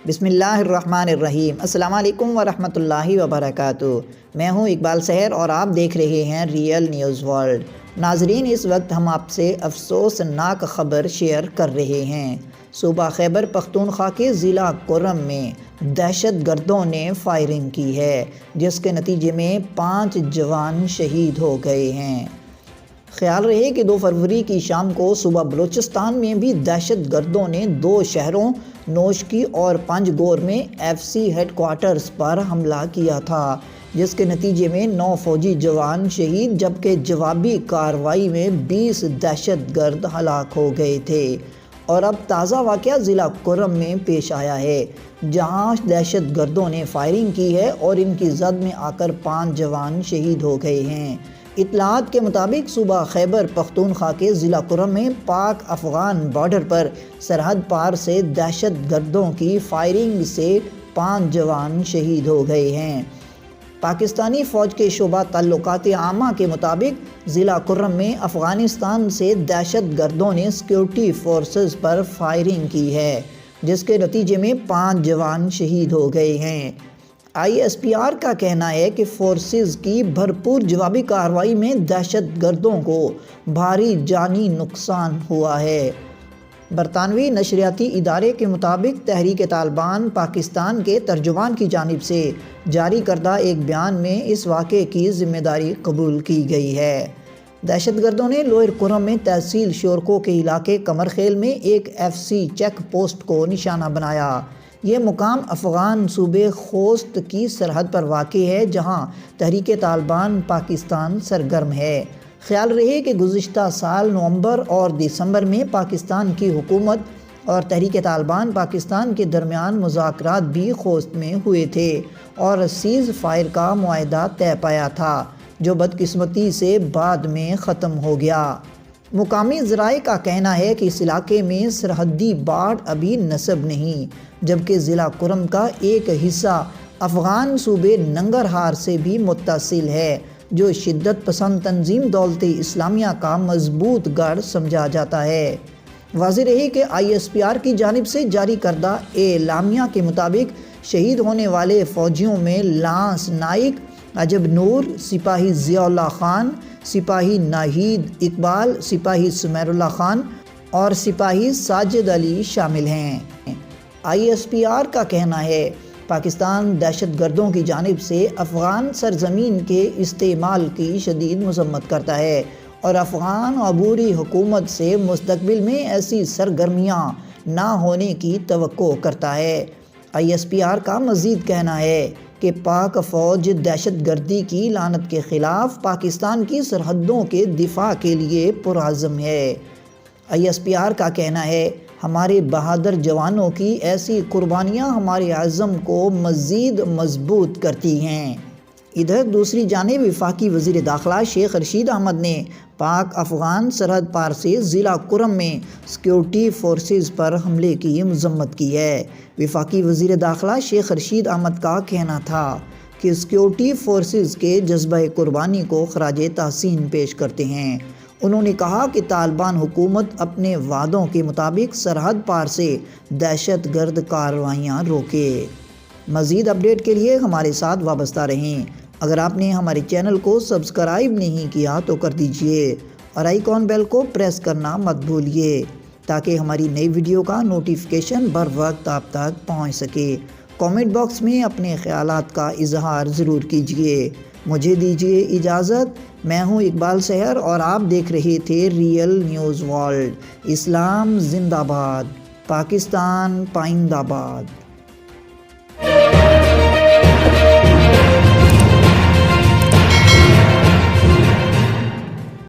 بسم اللہ الرحمن الرحیم۔ السلام علیکم ورحمۃ اللہ وبرکاتہ۔ میں ہوں اقبال سحر اور آپ دیکھ رہے ہیں ریئل نیوز ورلڈ۔ ناظرین، اس وقت ہم آپ سے افسوسناک خبر شیئر کر رہے ہیں۔ صوبہ خیبر پختونخوا کے ضلع کرم میں دہشت گردوں نے فائرنگ کی ہے، جس کے نتیجے میں 5 جوان شہید ہو گئے ہیں۔ خیال رہے کہ 2 فروری کی شام کو صوبہ بلوچستان میں بھی دہشت گردوں نے 2 شہروں نوشکی اور پنجگور میں FC ہیڈ کوارٹرز پر حملہ کیا تھا، جس کے نتیجے میں 9 فوجی جوان شہید جبکہ جوابی کارروائی میں 20 دہشت گرد ہلاک ہو گئے تھے۔ اور اب تازہ واقعہ ضلع کرم میں پیش آیا ہے، جہاں دہشت گردوں نے فائرنگ کی ہے اور ان کی زد میں آ کر 5 جوان شہید ہو گئے ہیں۔ اطلاعات کے مطابق صوبہ خیبر پختونخوا کے ضلع کرم میں پاک افغان بارڈر پر سرحد پار سے دہشت گردوں کی فائرنگ سے 5 جوان شہید ہو گئے ہیں۔ پاکستانی فوج کے شعبہ تعلقات عامہ کے مطابق ضلع کرم میں افغانستان سے دہشت گردوں نے سیکیورٹی فورسز پر فائرنگ کی ہے، جس کے نتیجے میں 5 جوان شہید ہو گئے ہیں۔ ISPR کا کہنا ہے کہ فورسز کی بھرپور جوابی کارروائی میں دہشت گردوں کو بھاری جانی نقصان ہوا ہے۔ برطانوی نشریاتی ادارے کے مطابق تحریک طالبان پاکستان کے ترجمان کی جانب سے جاری کردہ ایک بیان میں اس واقعے کی ذمہ داری قبول کی گئی ہے۔ دہشت گردوں نے لوئر کرم میں تحصیل شورکو کے علاقے کمرخیل میں ایک FC چیک پوسٹ کو نشانہ بنایا۔ یہ مقام افغان صوبے خوست کی سرحد پر واقع ہے، جہاں تحریک طالبان پاکستان سرگرم ہے۔ خیال رہے کہ گزشتہ سال نومبر اور دسمبر میں پاکستان کی حکومت اور تحریک طالبان پاکستان کے درمیان مذاکرات بھی خوست میں ہوئے تھے اور سیز فائر کا معاہدہ طے پایا تھا، جو بدقسمتی سے بعد میں ختم ہو گیا۔ مقامی ذرائع کا کہنا ہے کہ اس علاقے میں سرحدی باڑ ابھی نصب نہیں، جبکہ ضلع کرم کا ایک حصہ افغان صوبے ننگرہار سے بھی متصل ہے، جو شدت پسند تنظیم دولت اسلامیہ کا مضبوط گڑھ سمجھا جاتا ہے۔ واضح رہے کہ ISPR کی جانب سے جاری کردہ اعلامیہ کے مطابق شہید ہونے والے فوجیوں میں لانس نائک عجب نور، سپاہی ضیاء اللہ خان، سپاہی ناہید اقبال، سپاہی سمیر اللہ خان اور سپاہی ساجد علی شامل ہیں۔ ISPR کا کہنا ہے، پاکستان دہشت گردوں کی جانب سے افغان سرزمین کے استعمال کی شدید مذمت کرتا ہے اور افغان عبوری حکومت سے مستقبل میں ایسی سرگرمیاں نہ ہونے کی توقع کرتا ہے۔ ISPR کا مزید کہنا ہے کہ پاک فوج دہشت گردی کی لعنت کے خلاف پاکستان کی سرحدوں کے دفاع کے لیے پرعزم ہے۔ ISPR کا کہنا ہے، ہمارے بہادر جوانوں کی ایسی قربانیاں ہمارے عزم کو مزید مضبوط کرتی ہیں۔ ادھر دوسری جانب وفاقی وزیر داخلہ شیخ رشید احمد نے پاک افغان سرحد پار سے ضلع کرم میں سیکیورٹی فورسز پر حملے کی مذمت کی ہے۔ وفاقی وزیر داخلہ شیخ رشید احمد کا کہنا تھا کہ سیکیورٹی فورسز کے جذبہ قربانی کو خراج تحسین پیش کرتے ہیں۔ انہوں نے کہا کہ طالبان حکومت اپنے وعدوں کے مطابق سرحد پار سے دہشت گرد کارروائیاں روکے۔ مزید اپڈیٹ کے لیے ہمارے ساتھ وابستہ رہیں۔ اگر آپ نے ہمارے چینل کو سبسکرائب نہیں کیا تو کر دیجئے اور آئیکن بیل کو پریس کرنا مت بھولیے تاکہ ہماری نئی ویڈیو کا نوٹیفیکیشن بر وقت آپ تک پہنچ سکے۔ کامنٹ باکس میں اپنے خیالات کا اظہار ضرور کیجئے۔ مجھے دیجئے اجازت۔ میں ہوں اقبال سحر اور آپ دیکھ رہے تھے ریئل نیوز ورلڈ۔ اسلام زندہ باد، پاکستان پائندہ باد۔